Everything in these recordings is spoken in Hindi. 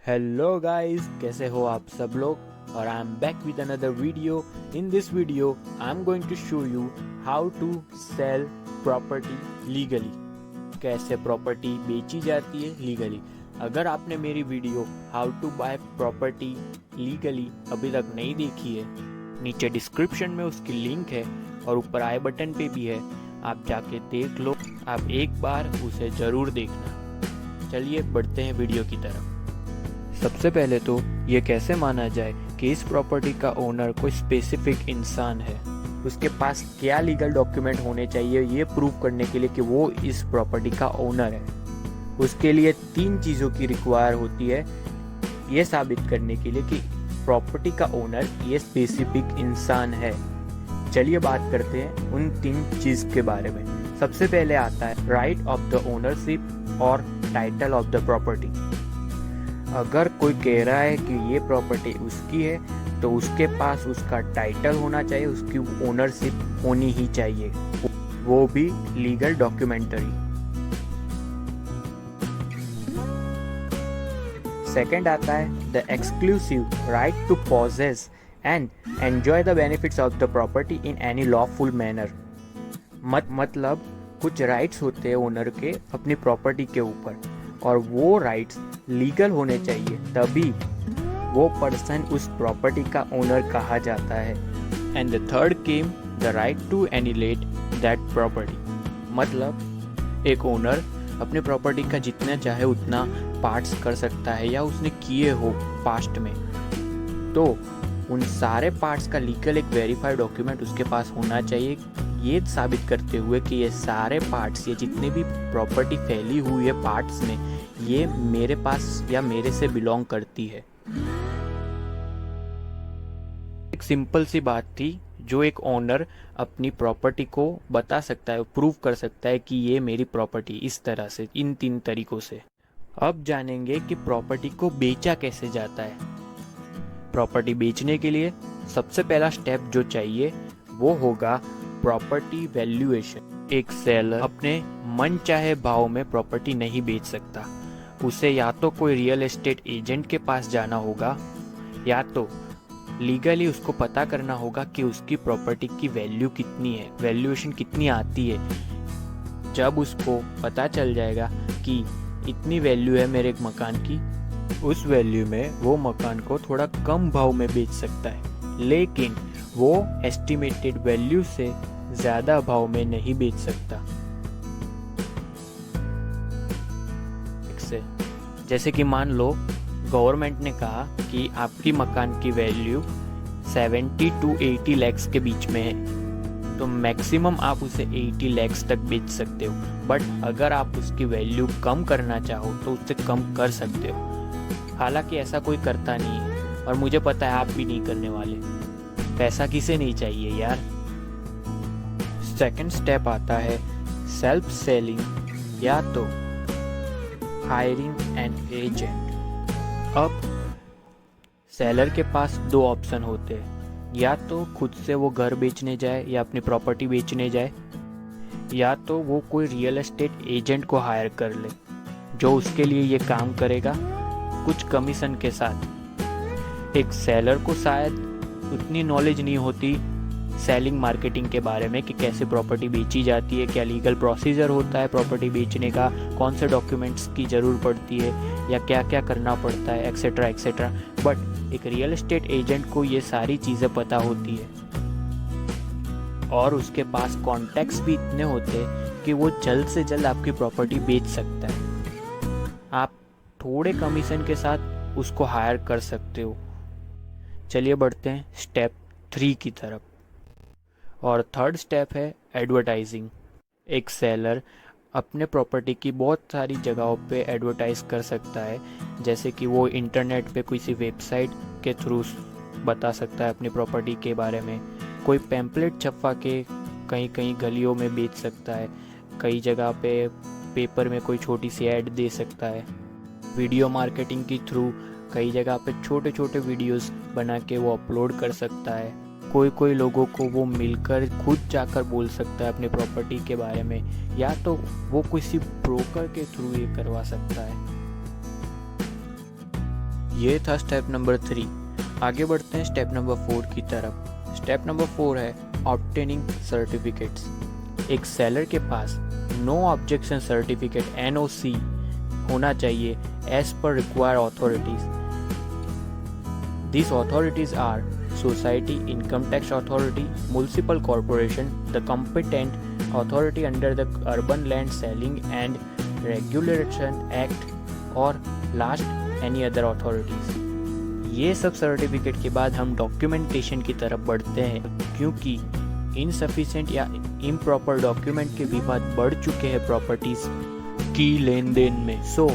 हेलो गाइस, कैसे हो आप सब लोग। और I am back with another video. In this video I am going to show you how to sell property legally. कैसे प्रॉपर्टी बेची जाती है लीगली। अगर आपने मेरी video how to buy property legally अभी तक नहीं देखी है, नीचे डिस्क्रिप्शन में उसकी लिंक है और ऊपर आई बटन पे भी है, आप जाके देख लो। आप एक बार उसे ज़रूर देखना। चलिए बढ़ते हैं वीडियो की तरफ। सबसे पहले तो ये कैसे माना जाए कि इस प्रॉपर्टी का ओनर कोई स्पेसिफिक इंसान है, उसके पास क्या लीगल डॉक्यूमेंट होने चाहिए ये प्रूव करने के लिए कि वो इस प्रॉपर्टी का ओनर है। उसके लिए 3 चीज़ों की रिक्वायर होती है ये साबित करने के लिए कि प्रॉपर्टी का ओनर ये स्पेसिफिक इंसान है। चलिए बात करते हैं उन 3 चीज़ के बारे में। सबसे पहले आता है राइट ऑफ द ओनरशिप और टाइटल ऑफ द प्रॉपर्टी। अगर कोई कह रहा है कि ये प्रॉपर्टी उसकी है तो उसके पास उसका टाइटल होना चाहिए, उसकी ओनरशिप होनी ही चाहिए, वो भी लीगल डॉक्यूमेंटरी। सेकंड आता है the exclusive right to possess and enjoy the benefits of the property in any lawful manner. मतलब कुछ राइट्स होते हैं ओनर के अपनी प्रॉपर्टी के ऊपर, और वो राइट्स लीगल होने चाहिए, तभी वो पर्सन उस प्रॉपर्टी का ओनर कहा जाता है। And the third came the right to एनिलेट दैट प्रॉपर्टी। मतलब एक ओनर अपने प्रॉपर्टी का जितना चाहे उतना पार्ट्स कर सकता है या उसने किए हो पास्ट में, तो उन सारे पार्ट्स का लीगल एक वेरीफाइड डॉक्यूमेंट उसके पास होना चाहिए, ये साबित करते हुए कि ये सारे पार्ट्स, ये जितने भी प्रॉपर्टी फैली हुई है पार्ट्स में, ये मेरे पास या मेरे से बिलोंग करती है। एक सिंपल सी बात थी जो एक ओनर अपनी प्रॉपर्टी को बता सकता है, प्रूव कर सकता है कि ये मेरी प्रॉपर्टी, इस तरह से, इन 3 तरीकों से। अब जानेंगे कि प्रॉपर्टी को बेचा कैसे जाता है। प्रॉपर्टी बेचने के लिए सबसे पहला स्टेप जो चाहिए वो होगा प्रॉपर्टी वैल्यूएशन। एक सेलर अपने मन चाहे भाव में प्रॉपर्टी नहीं बेच सकता, उसे या तो कोई रियल एस्टेट एजेंट के पास जाना होगा या तो लीगली उसको पता करना होगा कि उसकी प्रॉपर्टी की वैल्यू कितनी है, वैल्यूएशन कितनी आती है। जब उसको पता चल जाएगा कि इतनी वैल्यू है मेरे मकान की, उस वैल्यू में वो मकान को थोड़ा कम भाव में बेच सकता है, लेकिन वो एस्टिमेटेड वैल्यू से ज़्यादा भाव में नहीं बेच सकता। जैसे कि मान लो गवर्नमेंट ने कहा कि आपकी मकान की वैल्यू 70 to 80 lakhs के बीच में है, तो मैक्सिमम आप उसे 80 lakhs तक बेच सकते हो। बट अगर आप उसकी वैल्यू कम करना चाहो तो उससे कम कर सकते हो। हालांकि ऐसा कोई करता नहीं है और मुझे पता है आप भी नहीं करने वाले। पैसा किसे नहीं चाहिए यार। सेकंड स्टेप आता है सेल्फ सेलिंग या तो हायरिंग एन एजेंट। अब सेलर के पास 2 ऑप्शन होते हैं, या तो खुद से वो घर बेचने जाए या अपनी प्रॉपर्टी बेचने जाए, या तो वो कोई रियल एस्टेट एजेंट को हायर कर ले जो उसके लिए ये काम करेगा कुछ कमीशन के साथ। एक सेलर को शायद उतनी नॉलेज नहीं होती सेलिंग मार्केटिंग के बारे में कि कैसे प्रॉपर्टी बेची जाती है, क्या लीगल प्रोसीजर होता है प्रॉपर्टी बेचने का, कौन से डॉक्यूमेंट्स की ज़रूरत पड़ती है या क्या क्या करना पड़ता है, एक्सेट्रा एक्सेट्रा। बट एक रियल एस्टेट एजेंट को ये सारी चीज़ें पता होती है और उसके पास कॉन्टैक्ट्स भी इतने होते हैं कि वो जल्द से जल्द आपकी प्रॉपर्टी बेच सकता है। आप थोड़े कमीशन के साथ उसको हायर कर सकते हो। चलिए बढ़ते हैं स्टेप 3 की तरफ। और थर्ड स्टेप है एडवर्टाइजिंग। एक सेलर अपने प्रॉपर्टी की बहुत सारी जगहों पे एडवर्टाइज कर सकता है, जैसे कि वो इंटरनेट पे किसी वेबसाइट के थ्रू बता सकता है अपनी प्रॉपर्टी के बारे में, कोई पैम्पलेट छपवा के कहीं कहीं गलियों में बेच सकता है, कई जगह पे पेपर में कोई छोटी सी ऐड दे सकता है, वीडियो मार्केटिंग के थ्रू कई जगह पे छोटे छोटे वीडियोस बना के वो अपलोड कर सकता है, कोई लोगों को वो मिलकर खुद जाकर बोल सकता है अपनी प्रॉपर्टी के बारे में, या तो वो किसी ब्रोकर के थ्रू ये करवा सकता है। ये था स्टेप नंबर 3। आगे बढ़ते हैं स्टेप नंबर 4 की तरफ। स्टेप नंबर 4 है ऑब्टेनिंग सर्टिफिकेट्स। एक सेलर के पास नो ऑब्जेक्शन सर्टिफिकेट NOC होना चाहिए as per required authorities. These authorities are Society, Income Tax Authority, Municipal Corporation, the competent authority under the Urban Land Selling and Regulation Act और last any other authorities। ये सब सर्टिफिकेट के बाद हम डॉक्यूमेंटेशन की तरफ बढ़ते हैं, क्योंकि इनसफिशिएंट या इम्प्रॉपर डॉक्यूमेंट के विवाद बढ़ चुके हैं प्रॉपर्टीज की लेन देन में। So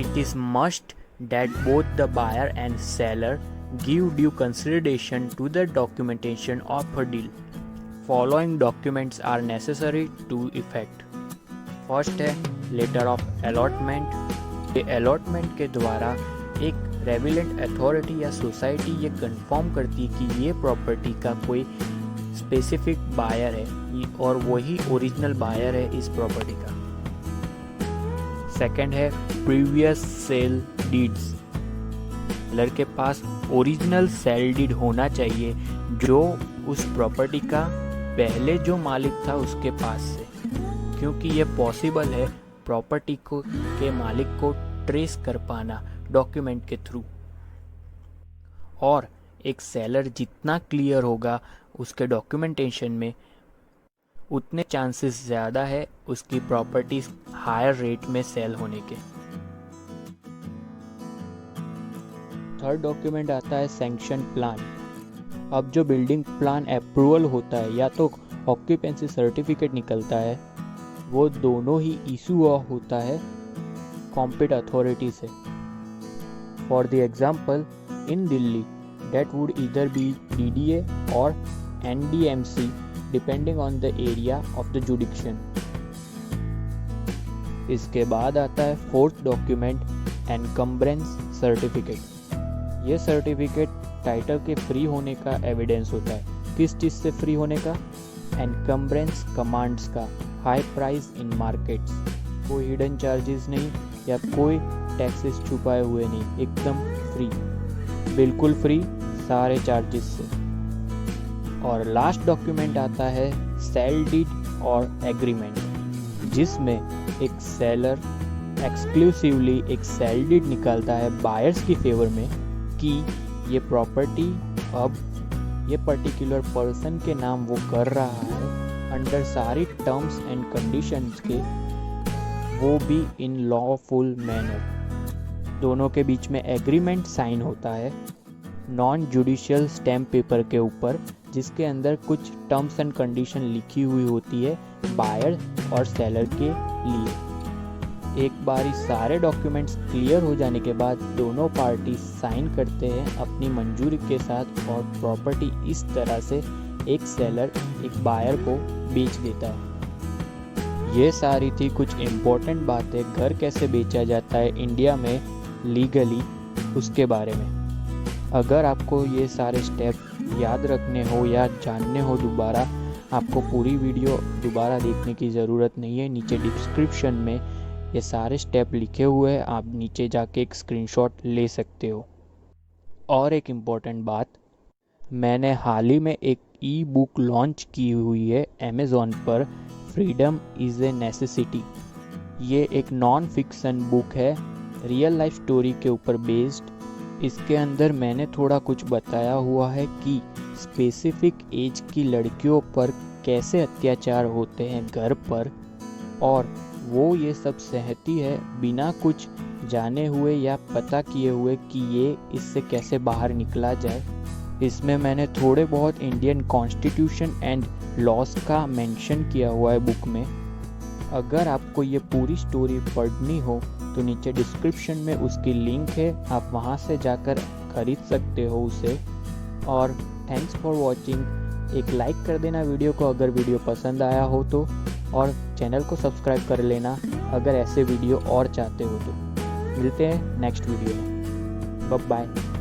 it is must that both the buyer and seller give due consideration to the documentation of a deal. Following documents are necessary to effect. First है letter of allotment। ये allotment के द्वारा एक relevant authority या society ये confirm करती है कि ये property का कोई specific buyer है और वही original buyer है इस property का। सेकेंड है प्रीवियस सेल डीड्स। सेलर के पास ओरिजिनल सेल डीड होना चाहिए जो उस प्रॉपर्टी का पहले जो मालिक था उसके पास से, क्योंकि ये पॉसिबल है प्रॉपर्टी को के मालिक को ट्रेस कर पाना डॉक्यूमेंट के थ्रू। और एक सेलर जितना क्लियर होगा उसके डॉक्यूमेंटेशन में, उतने चांसेस ज़्यादा है उसकी प्रॉपर्टीज हायर रेट में सेल होने के। थर्ड डॉक्यूमेंट आता है सैंक्शन प्लान। अब जो बिल्डिंग प्लान अप्रूवल होता है या तो ऑक्यूपेंसी सर्टिफिकेट निकलता है, वो दोनों ही इशू होता है कॉम्पिट अथॉरिटी से। For the example in Delhi that would either be DDA or NDMC depending on the area of the jurisdiction। इसके बाद आता है फोर्थ डॉक्यूमेंट एनकम्ब्रेंस सर्टिफिकेट। ये सर्टिफिकेट टाइटल के फ्री होने का एविडेंस होता है। किस चीज़ से फ्री होने का? एनकम्ब्रेंस कमांड्स का, हाई प्राइस इन मार्केट्स, कोई हिडन चार्जेस नहीं या कोई टैक्सेस छुपाए हुए नहीं, एकदम फ्री, बिल्कुल फ्री सारे चार्जेस से। और लास्ट डॉक्यूमेंट आता है सेल डीड और एग्रीमेंट, जिसमें एक सेलर एक्सक्लूसिवली एक सेल डीड निकालता है बायर्स की फेवर में कि ये प्रॉपर्टी अब ये पर्टिकुलर पर्सन के नाम वो कर रहा है अंडर सारी टर्म्स एंड कंडीशंस के, वो भी इन लॉफुल मैनर। दोनों के बीच में एग्रीमेंट साइन होता है नॉन जुडिशियल स्टैम्प पेपर के ऊपर, जिसके अंदर कुछ टर्म्स एंड कंडीशन लिखी हुई होती है बायर और सेलर के लिए। एक बार सारे डॉक्यूमेंट्स क्लियर हो जाने के बाद दोनों पार्टी साइन करते हैं अपनी मंजूरी के साथ, और प्रॉपर्टी इस तरह से एक सेलर एक बायर को बेच देता है। ये सारी थी कुछ इम्पोर्टेंट बातें घर कैसे बेचा जाता है इंडिया में लीगली, उसके बारे में। अगर आपको ये सारे स्टेप याद रखने हो या जानने हो दोबारा, आपको पूरी वीडियो दोबारा देखने की ज़रूरत नहीं है। नीचे डिस्क्रिप्शन में ये सारे स्टेप लिखे हुए हैं, आप नीचे जाके एक स्क्रीनशॉट ले सकते हो। और एक इम्पॉर्टेंट बात, मैंने हाल ही में एक ई बुक लॉन्च की हुई है अमेज़ॉन पर, फ्रीडम इज़ ए नेसेसिटी। ये एक नॉन फिक्शन बुक है, रियल लाइफ स्टोरी के ऊपर बेस्ड। इसके अंदर मैंने थोड़ा कुछ बताया हुआ है कि स्पेसिफिक एज की लड़कियों पर कैसे अत्याचार होते हैं घर पर, और वो ये सब सहती है बिना कुछ जाने हुए या पता किए हुए कि ये इससे कैसे बाहर निकला जाए। इसमें मैंने थोड़े बहुत इंडियन कॉन्स्टिट्यूशन एंड लॉज का मेंशन किया हुआ है बुक में। अगर आपको ये पूरी स्टोरी पढ़नी हो तो नीचे डिस्क्रिप्शन में उसकी लिंक है, आप वहाँ से जाकर खरीद सकते हो उसे। और थैंक्स फॉर वॉचिंग। एक लाइक कर देना वीडियो को अगर वीडियो पसंद आया हो तो, और चैनल को सब्सक्राइब कर लेना अगर ऐसे वीडियो और चाहते हो तो। मिलते हैं नेक्स्ट वीडियो में। Bye bye.